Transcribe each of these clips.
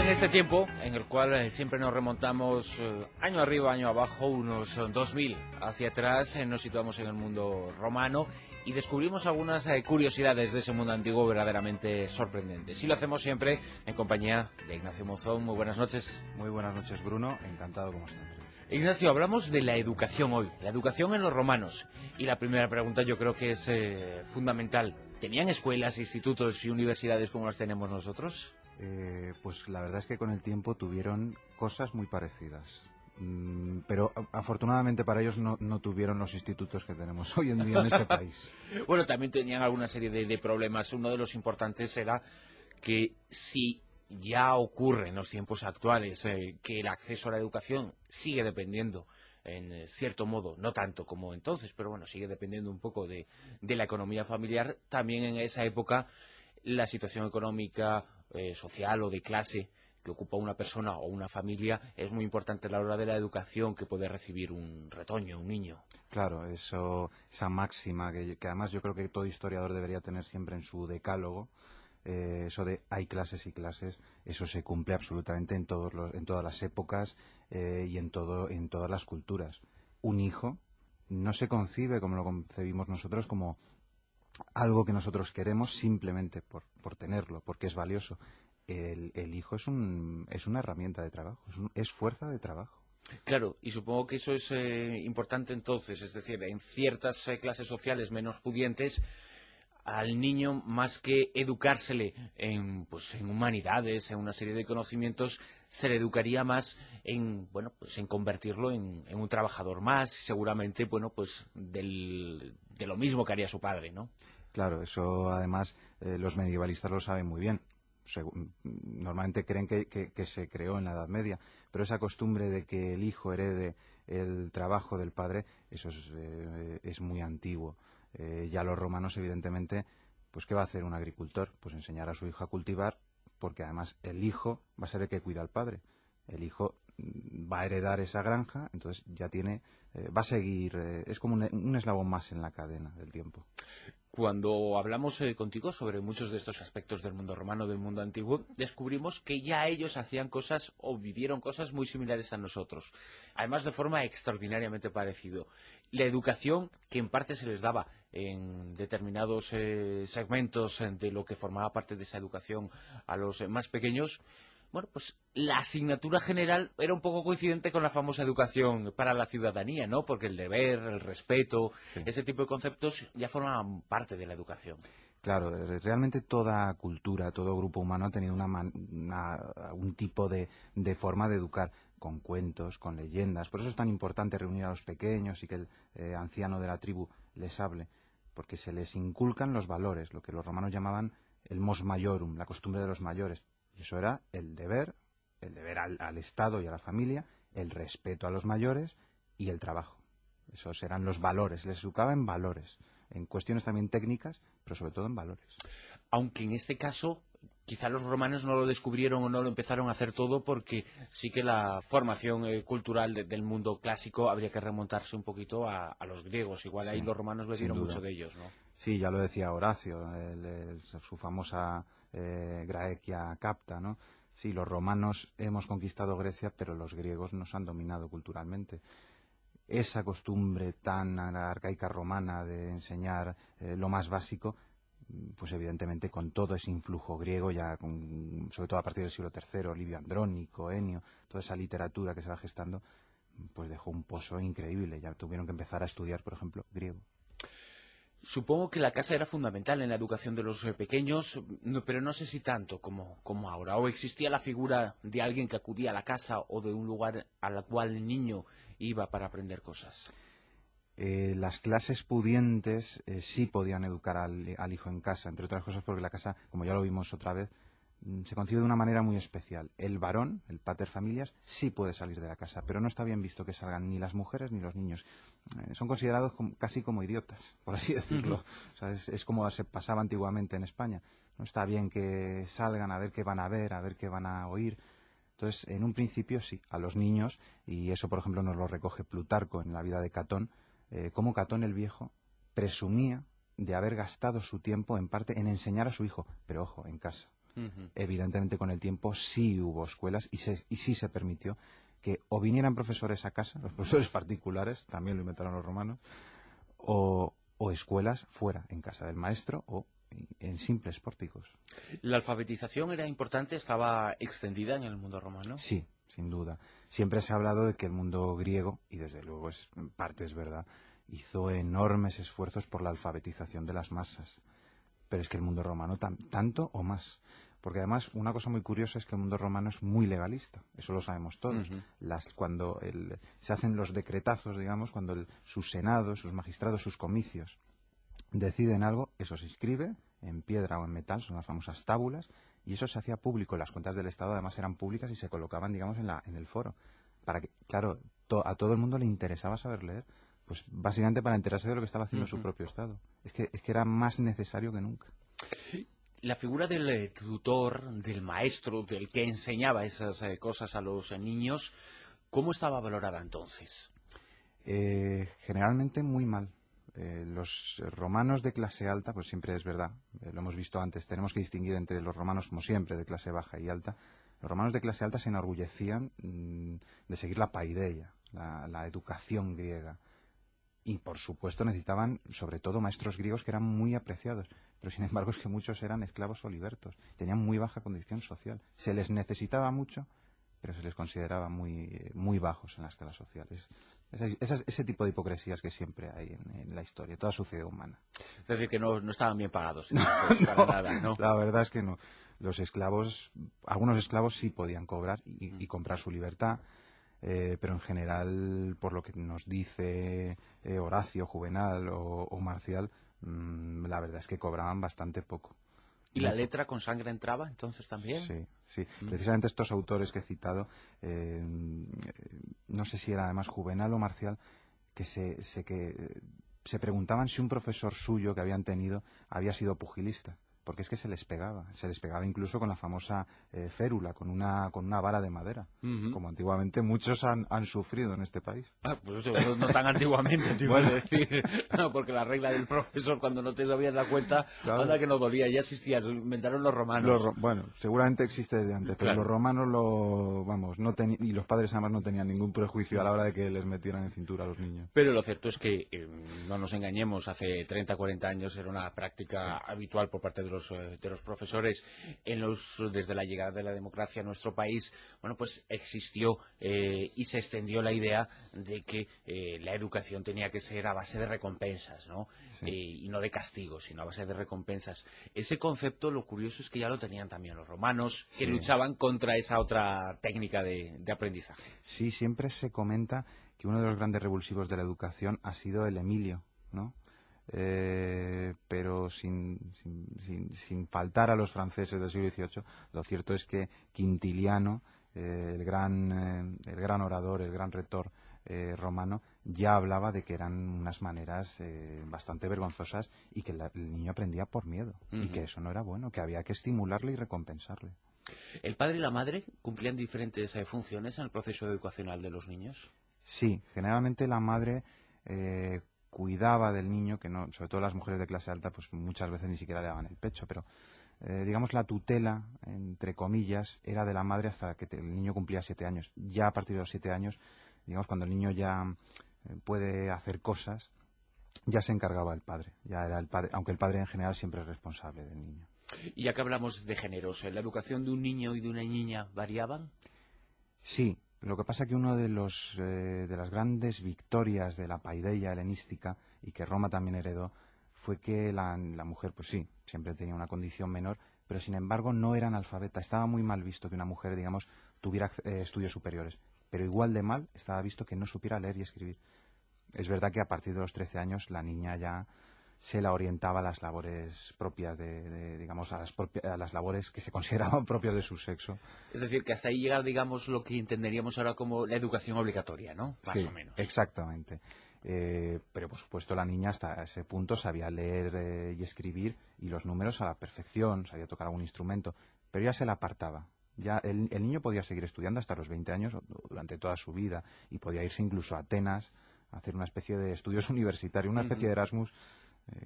En este tiempo en el cual siempre nos remontamos año arriba, año abajo, unos 2000 hacia atrás, nos situamos en el mundo romano y descubrimos algunas curiosidades de ese mundo antiguo verdaderamente sorprendentes. Y lo hacemos siempre en compañía de Ignacio Monzón. Muy buenas noches. Muy buenas noches, Bruno. Encantado como siempre. Ignacio, hablamos de la educación hoy, la educación en los romanos. Y la primera pregunta yo creo que es fundamental. ¿Tenían escuelas, institutos y universidades como las tenemos nosotros? Pues la verdad es que con el tiempo tuvieron cosas muy parecidas. Pero afortunadamente para ellos no tuvieron los institutos que tenemos hoy en día en este país. Bueno, también tenían alguna serie de problemas. Uno de los importantes era que si ya ocurre en los tiempos actuales que el acceso a la educación sigue dependiendo, en cierto modo, no tanto como entonces, pero bueno, sigue dependiendo un poco de la economía familiar, también en esa época la situación económica, social o de clase que ocupa una persona o una familia es muy importante a la hora de la educación que puede recibir un retoño, un niño. Claro, esa máxima que además yo creo que todo historiador debería tener siempre en su decálogo, eso de hay clases y clases, eso se cumple absolutamente en todas las épocas y en todas las culturas. Un hijo no se concibe como lo concebimos nosotros, como algo que nosotros queremos simplemente por tenerlo, porque es valioso. El hijo es una herramienta de trabajo, es fuerza de trabajo. Claro, y supongo que eso es importante entonces, es decir, en ciertas clases sociales menos pudientes, al niño, más que educársele en humanidades, en una serie de conocimientos, se le educaría más en convertirlo en un trabajador más, seguramente, de lo mismo que haría su padre, ¿no? Claro, eso además los medievalistas lo saben muy bien. Normalmente creen que se creó en la Edad Media, pero esa costumbre de que el hijo herede el trabajo del padre, eso es muy antiguo. Ya los romanos, evidentemente, pues ¿qué va a hacer un agricultor? Pues enseñar a su hijo a cultivar, porque además el hijo va a ser el que cuida al padre. El hijo va a heredar esa granja, entonces ya va a seguir, es como un eslabón más en la cadena del tiempo. Cuando hablamos contigo sobre muchos de estos aspectos del mundo romano, del mundo antiguo, descubrimos que ya ellos hacían cosas o vivieron cosas muy similares a nosotros. Además, de forma extraordinariamente parecida. La educación que en parte se les daba en determinados segmentos de lo que formaba parte de esa educación a los más pequeños, bueno, pues la asignatura general era un poco coincidente con la famosa educación para la ciudadanía, ¿no? Porque el deber, el respeto, sí, ese tipo de conceptos ya formaban parte de la educación. Claro, realmente toda cultura, todo grupo humano ha tenido un tipo de forma de educar, con cuentos, con leyendas. Por eso es tan importante reunir a los pequeños y que el anciano de la tribu les hable, porque se les inculcan los valores, lo que los romanos llamaban el mos maiorum, la costumbre de los mayores. Y eso era el deber al Estado y a la familia, el respeto a los mayores y el trabajo. Esos eran los valores, les educaba en valores, en cuestiones también técnicas, pero sobre todo en valores. Aunque en este caso, quizá los romanos no lo descubrieron o no lo empezaron a hacer todo, porque sí que la formación cultural del mundo clásico habría que remontarse un poquito a los griegos. Igual sí, ahí los romanos bebieron mucho de ellos, ¿no? Sí, ya lo decía Horacio, su famosa Graecia Capta, ¿no? Sí, los romanos hemos conquistado Grecia, pero los griegos nos han dominado culturalmente. Esa costumbre tan arcaica romana de enseñar lo más básico, pues evidentemente con todo ese influjo griego, sobre todo a partir del siglo III, Livio Andrónico, Enio, toda esa literatura que se va gestando, pues dejó un pozo increíble. Ya tuvieron que empezar a estudiar, por ejemplo, griego. Supongo que la casa era fundamental en la educación de los pequeños, pero no sé si tanto como ahora. ¿O existía la figura de alguien que acudía a la casa o de un lugar al cual el niño iba para aprender cosas? Las clases pudientes sí podían educar al hijo en casa, entre otras cosas porque la casa, como ya lo vimos otra vez, se concibe de una manera muy especial. El varón, el pater familias, sí puede salir de la casa, pero no está bien visto que salgan ni las mujeres ni los niños. Son considerados casi como idiotas, por así decirlo. O sea, es como se pasaba antiguamente en España. No está bien que salgan a ver qué van a ver, a ver qué van a oír. Entonces, en un principio sí, a los niños, y eso por ejemplo nos lo recoge Plutarco en la vida de Catón, cómo Catón el Viejo presumía de haber gastado su tiempo en parte en enseñar a su hijo, pero ojo, en casa. Ujú. Evidentemente, con el tiempo sí hubo escuelas y sí se permitió que o vinieran profesores a casa, los profesores particulares, también lo inventaron los romanos, o escuelas fuera, en casa del maestro o en simples pórticos. ¿La alfabetización era importante? ¿Estaba extendida en el mundo romano? Sí, sin duda. Siempre se ha hablado de que el mundo griego, y desde luego en parte es verdad, hizo enormes esfuerzos por la alfabetización de las masas. Pero es que el mundo romano tanto o más. Porque además una cosa muy curiosa es que el mundo romano es muy legalista, eso lo sabemos todos. Ujú. Cuando se hacen los decretazos, digamos, cuando sus senados, sus magistrados, sus comicios deciden algo, eso se inscribe en piedra o en metal, son las famosas tábulas, y eso se hacía público. Las cuentas del Estado además eran públicas y se colocaban, digamos, en el foro. Para que, claro, a todo el mundo le interesaba saber leer, pues básicamente para enterarse de lo que estaba haciendo su Ujú. propio Estado. Es que era más necesario que nunca. La figura del tutor, del maestro, del que enseñaba esas cosas a los niños, ¿cómo estaba valorada entonces? Generalmente muy mal. Los romanos de clase alta, pues siempre es verdad, lo hemos visto antes, tenemos que distinguir entre los romanos, como siempre, de clase baja y alta. Los romanos de clase alta se enorgullecían de seguir la paideia, la educación griega. Y por supuesto necesitaban, sobre todo, maestros griegos que eran muy apreciados. Pero sin embargo es que muchos eran esclavos o libertos. Tenían muy baja condición social. Se les necesitaba mucho, pero se les consideraba muy bajos en la escala social. Ese tipo de hipocresías que siempre hay en la historia, toda sociedad humana. Es decir, que no estaban bien pagados, No, entonces, para no, nada, ¿no? la verdad es que no. Los esclavos, algunos esclavos sí podían cobrar y comprar su libertad, pero en general, por lo que nos dice Horacio, Juvenal o Marcial, la verdad es que cobraban bastante poco. ¿Y la Muy poco. letra con sangre entraba entonces también? Sí, sí. Mm. Precisamente estos autores que he citado, no sé si era además Juvenal o Marcial, que se preguntaban si un profesor suyo que habían tenido había sido pugilista, porque es que se les pegaba incluso con la famosa férula, con una vara de madera, Ujú. como antiguamente muchos han sufrido en este país. Ah, pues eso, no tan antiguamente, te iba a Bueno, decir, no, porque la regla del profesor cuando no te sabías la cuenta, anda claro. que no dolía, ya existía, lo inventaron los romanos. Bueno, seguramente existe desde antes, pero los Claro. romanos vamos, y los padres además no tenían ningún prejuicio a la hora de que les metieran en cintura a los niños. Pero lo cierto es que, no nos engañemos, hace 30, 40 años era una Sí, práctica habitual por parte de los profesores. Desde la llegada de la democracia a nuestro país, bueno, pues existió y se extendió la idea de que la educación tenía que ser a base de recompensas, ¿no? sí, Y no de castigos, sino a base de recompensas. Ese concepto, lo curioso es que ya lo tenían también los romanos, que sí. luchaban contra esa otra técnica de aprendizaje. Sí, siempre se comenta que uno de los grandes revulsivos de la educación ha sido el Emilio, ¿no? Pero sin faltar a los franceses del siglo XVIII, lo cierto es que Quintiliano, el gran orador, el gran retor romano, ya hablaba de que eran unas maneras bastante vergonzosas y que el niño aprendía por miedo y que Ujú. eso no era bueno, que había que estimularle y recompensarle. ¿El padre y la madre cumplían diferentes funciones en el proceso educacional de los niños? Sí, generalmente la madre cuidaba del niño, que no, sobre todo las mujeres de clase alta, pues muchas veces ni siquiera le daban el pecho, pero digamos la tutela, entre comillas, era de la madre hasta que el niño cumplía 7 años. Ya a partir de los 7 años, digamos cuando el niño ya puede hacer cosas, ya se encargaba el padre, ya era el padre, aunque el padre en general siempre es responsable del niño. Y ya que hablamos de géneros, ¿la educación de un niño y de una niña variaban? Sí, lo que pasa que uno de las grandes victorias de la paideia helenística y que Roma también heredó fue que la mujer, pues sí, siempre tenía una condición menor, pero sin embargo no era analfabeta. Estaba muy mal visto que una mujer, digamos, tuviera estudios superiores, pero igual de mal estaba visto que no supiera leer y escribir. Es verdad que a partir de los 13 años la niña ya se la orientaba a las labores propias digamos, a las labores que se consideraban propias de su sexo. Es decir, que hasta ahí llega, digamos, lo que entenderíamos ahora como la educación obligatoria, ¿no? Más Sí, o menos. exactamente. Pero por supuesto la niña hasta ese punto sabía leer y escribir y los números a la perfección, sabía tocar algún instrumento, pero ya se la apartaba. Ya el niño podía seguir estudiando hasta los 20 años o durante toda su vida y podía irse incluso a Atenas a hacer una especie de estudios universitarios, una especie Ujú. de Erasmus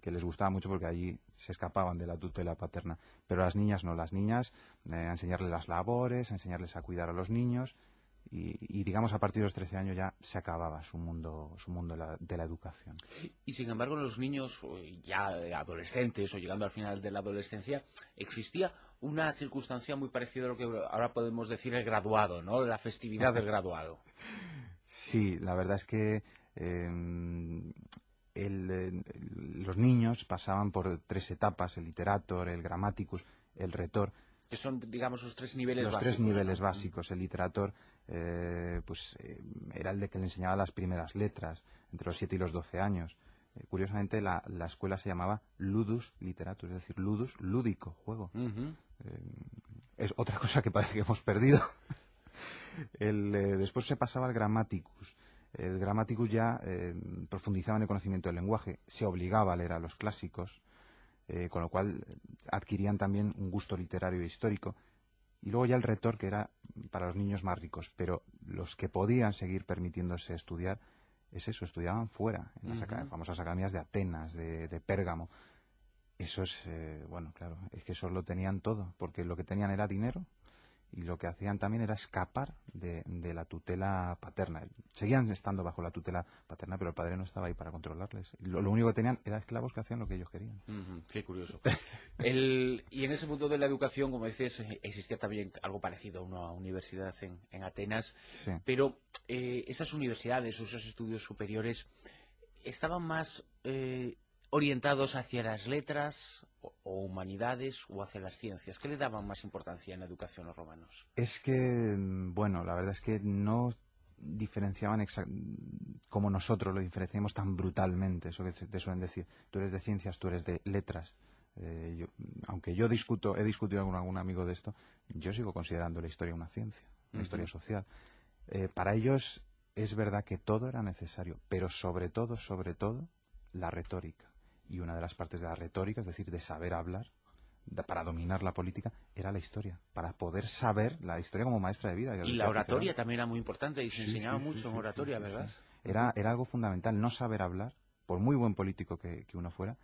que les gustaba mucho porque allí se escapaban de la tutela paterna. Pero las niñas no, las niñas a enseñarles las labores, a enseñarles a cuidar a los niños y digamos a partir de los 13 años ya se acababa su mundo de la educación. Y sin embargo, en los niños ya adolescentes o llegando al final de la adolescencia, existía una circunstancia muy parecida a lo que ahora podemos decir el graduado, ¿no? La festividad del graduado. Sí, la verdad es que los niños pasaban por 3 etapas: el literator, el grammaticus, el rhetor. Que son, digamos, los 3 niveles Los básicos. 3 niveles básicos. El literator era el de que le enseñaba las primeras letras, entre los 7 y los 12 años. Curiosamente, la escuela se llamaba ludus literatus, es decir, ludus, lúdico, juego. Es otra cosa que parece que hemos perdido. Después se pasaba al grammaticus. El grammaticus ya profundizaba en el conocimiento del lenguaje, se obligaba a leer a los clásicos, con lo cual adquirían también un gusto literario e histórico. Y luego ya el rhetor, que era para los niños más ricos, pero los que podían seguir permitiéndose estudiar, estudiaban fuera, en las famosas academias de Atenas, de Pérgamo. Eso es, bueno, claro, es que eso lo tenían todo, porque lo que tenían era dinero y lo que hacían también era escapar de la tutela paterna. Seguían estando bajo la tutela paterna, pero el padre no estaba ahí para controlarles. Lo único que tenían era esclavos que hacían lo que ellos querían. Qué curioso. Y en ese mundo de la educación, como dices, existía también algo parecido a una universidad en Atenas, Sí. pero esas universidades o esos estudios superiores estaban más orientados hacia las letras o humanidades o hacia las ciencias. ¿Qué le daban más importancia en la educación a los romanos? Es que, bueno, la verdad es que no diferenciaban como nosotros lo diferenciamos tan brutalmente. Eso que te suelen decir, tú eres de ciencias, tú eres de letras. Aunque he discutido con algún amigo de esto, yo sigo considerando la historia una ciencia, una historia social. Para ellos es verdad que todo era necesario, pero sobre todo, la retórica. Y una de las partes de la retórica, es decir, de saber hablar, para dominar la política, era la historia, para poder saber la historia como maestra de vida. Y la oratoria también era muy importante y se enseñaba mucho en oratoria, ¿verdad? Era algo fundamental. No saber hablar, por muy buen político que uno fuera,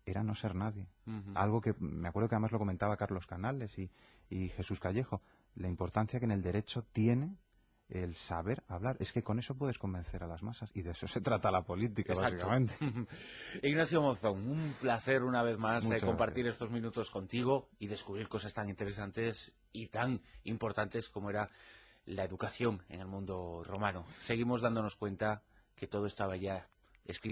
era no ser nadie. Algo que me acuerdo que además lo comentaba Carlos Canales y Jesús Callejo, la importancia que en el derecho tiene el saber hablar. Es que con eso puedes convencer a las masas y de eso se trata la política. Exacto. Básicamente. Ignacio Monzón, un placer una vez más compartir gracias. estos minutos contigo y descubrir cosas tan interesantes y tan importantes como era la educación en el mundo romano. Seguimos dándonos cuenta que todo estaba ya escrito